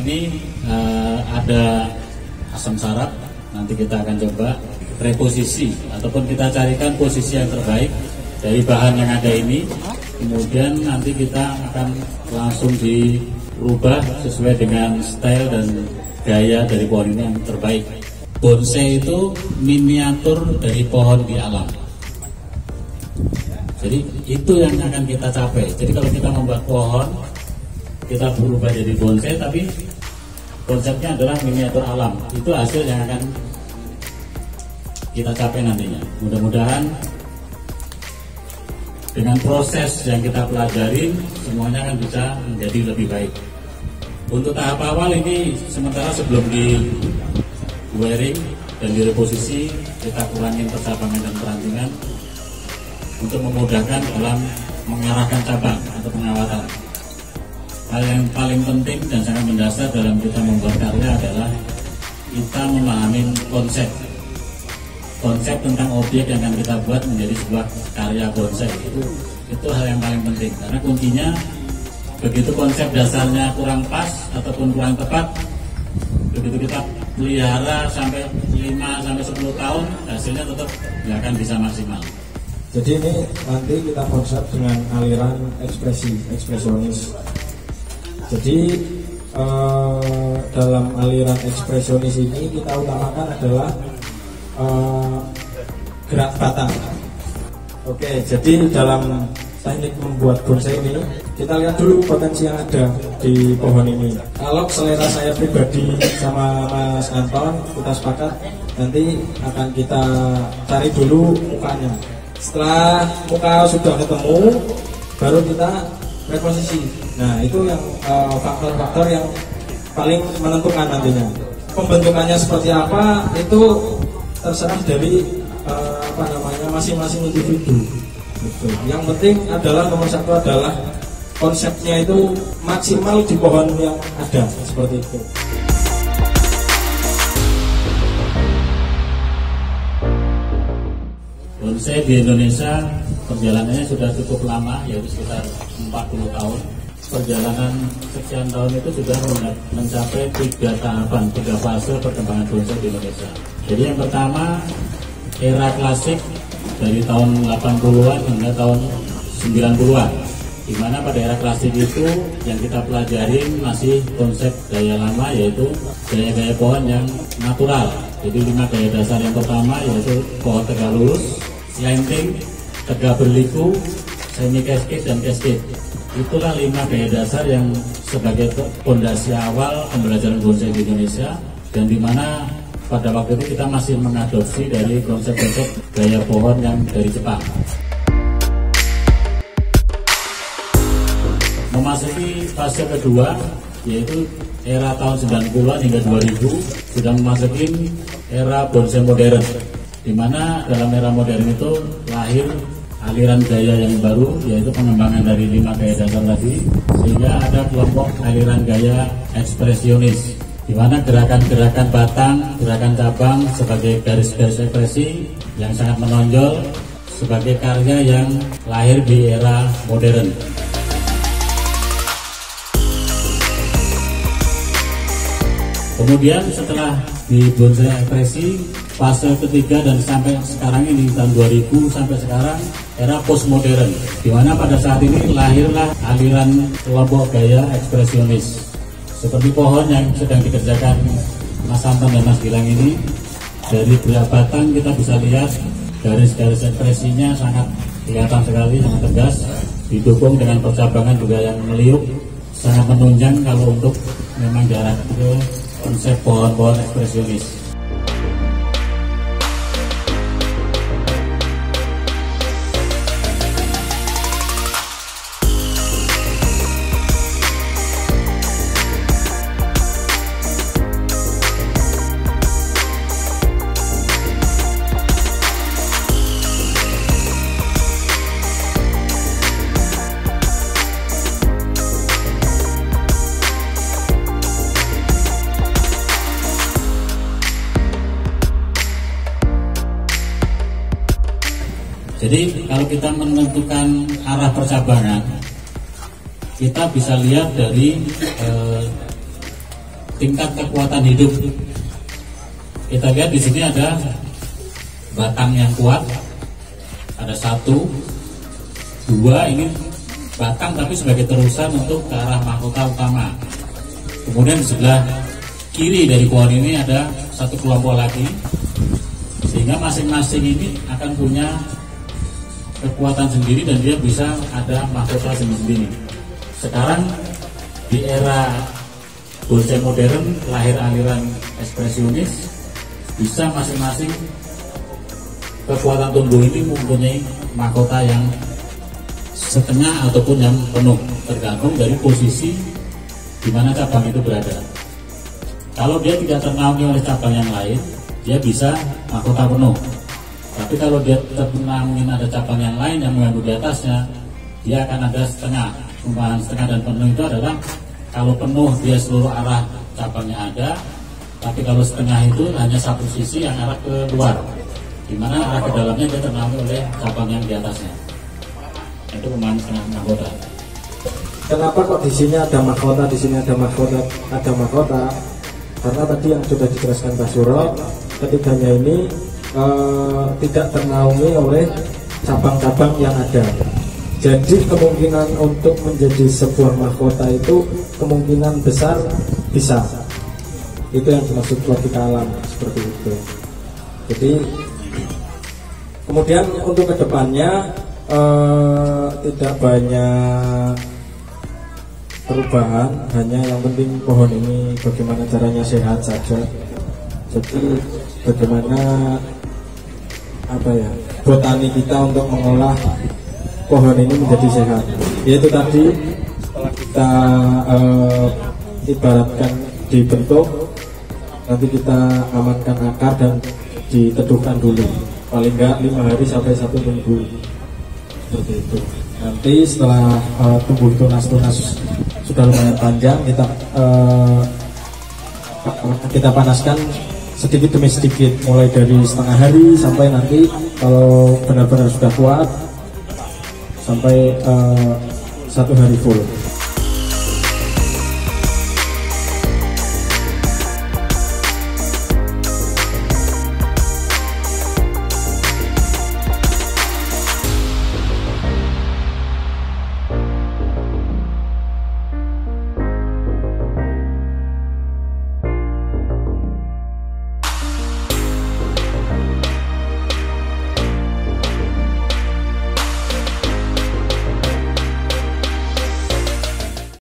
ini ada asam sarap. Nanti kita akan coba reposisi ataupun kita carikan posisi yang terbaik dari bahan yang ada ini. Kemudian nanti kita akan langsung dirubah sesuai dengan style dan gaya dari pohon ini yang terbaik. Bonsai itu miniatur dari pohon di alam. Jadi itu yang akan kita capai. Jadi kalau kita membuat pohon, kita berubah jadi bonsai, tapi konsepnya adalah miniatur alam. Itu hasil yang akan kita capai nantinya. Mudah-mudahan dengan proses yang kita pelajari, semuanya akan bisa menjadi lebih baik. Untuk tahap awal ini, sementara sebelum di wearing dan direposisi, kita kurangin percabangan dan perantingan untuk memudahkan dalam mengarahkan cabang atau pengawatan. Hal yang paling penting dan sangat mendasar dalam kita membuat karya adalah kita memahami konsep tentang objek yang akan kita buat menjadi sebuah karya bonsai. Itu hal yang paling penting, karena kuncinya begitu konsep dasarnya kurang pas ataupun kurang tepat, begitu kita pelihara sampai 5-10 tahun, hasilnya tetap nggak akan bisa maksimal. Jadi ini nanti kita konsep dengan aliran ekspresionis. Jadi dalam aliran ekspresionis ini kita utamakan adalah gerak batang. Oke, jadi dalam teknik membuat bonsai ini kita lihat dulu potensi yang ada di pohon ini. Kalau selera saya pribadi sama Mas Anton, kita sepakat nanti akan kita cari dulu mukanya. Setelah muka sudah ketemu, baru kita reposisi. Nah, itu yang faktor-faktor yang paling menentukan nantinya. Pembentukannya seperti apa itu terserah dari masing-masing individu. Betul. Yang penting adalah nomor satu adalah konsepnya itu maksimal di pohon yang ada, seperti itu. Bonsai di Indonesia perjalanannya sudah cukup lama, yaitu sekitar 40 tahun. Perjalanan sekian tahun itu sudah mencapai 3 tahapan, 3 fase perkembangan bonsai di Indonesia. Jadi yang pertama, era klasik dari tahun 80-an hingga tahun 90-an, di mana pada era klasik itu yang kita pelajari masih konsep gaya lama, yaitu gaya-gaya pohon yang natural. Jadi 5 gaya dasar. Yang pertama yaitu pohon tegak lurus, slanting, tegak berliku, semi cascade dan cascade. Itulah 5 gaya dasar yang sebagai fondasi awal pembelajaran bonsai di Indonesia, dan di mana pada waktu itu kita masih mengadopsi dari konsep-konsep gaya pohon yang dari Jepang. Memasuki fase kedua, yaitu era tahun 90-an hingga 2000, sudah memasuki era bonsai modern, di mana dalam era modern itu lahir aliran gaya yang baru, yaitu pengembangan dari 5 gaya dasar tadi, sehingga ada kelompok aliran gaya ekspresionis, di mana gerakan-gerakan batang, gerakan cabang sebagai garis-garis ekspresi yang sangat menonjol sebagai karya yang lahir di era modern. Kemudian setelah di bonsai ekspresi, fase ketiga dan sampai sekarang ini tahun 2000 sampai sekarang era postmodern, di mana pada saat ini lahirlah aliran kelompok gaya ekspresionis. Seperti pohon yang sedang dikerjakan Mas Anton dan Mas Gilang ini, dari berat batang kita bisa lihat garis-garis ekspresinya sangat kelihatan sekali, sangat tegas, didukung dengan percabangan juga yang meliuk, sangat menunjang kalau untuk memang jarak ke konsep pohon-pohon ekspresionis. Jadi kalau kita menentukan arah percabangan, kita bisa lihat dari tingkat kekuatan hidup. Kita lihat di sini ada batang yang kuat, ada 1, 2, ini batang tapi sebagai terusan untuk ke arah mahkota utama. Kemudian di sebelah kiri dari pohon ini ada satu kelompok lagi, sehingga masing-masing ini akan punya kekuatan sendiri dan dia bisa ada mahkota sendiri. Sekarang di era bonsai modern, lahir aliran ekspresionis, bisa masing-masing kekuatan tumbuh ini mempunyai mahkota yang setengah ataupun yang penuh, tergantung dari posisi di mana cabang itu berada. Kalau dia tidak ternaungi oleh cabang yang lain, dia bisa mahkota penuh. Tapi kalau dia ternaungin ada cabang yang lain yang mengganggu di atasnya, dia akan ada setengah. Perubahan setengah dan penuh itu adalah kalau penuh dia seluruh arah cabangnya ada, tapi kalau setengah itu hanya satu sisi yang arah ke luar, di mana arah ke dalamnya dia ternaungi oleh cabang yang di atasnya. Itu perubahan setengah mahkota. Kenapa kok di sini ada mahkota, di sini ada mahkota, ada mahkota? Karena tadi yang sudah dijelaskan Pak Suro, ketiganya ini tidak ternaungi oleh cabang-cabang yang ada. Jadi kemungkinan untuk menjadi sebuah mahkota itu kemungkinan besar bisa. Itu yang dimaksud logika alam, seperti itu. Jadi kemudian untuk kedepannya tidak banyak perubahan, hanya yang penting pohon ini bagaimana caranya sehat saja. Jadi bagaimana botani kita untuk mengolah pohon ini menjadi sehat. Yaitu tadi setelah kita ibaratkan dibentuk, nanti kita amankan akar dan diteduhkan dulu, paling enggak 5 hari sampai 1 minggu, seperti itu. Nanti setelah tumbuh tunas-tunas sudah lumayan panjang, kita panaskan sedikit demi sedikit, mulai dari setengah hari sampai nanti kalau benar-benar sudah kuat sampai 1 hari full.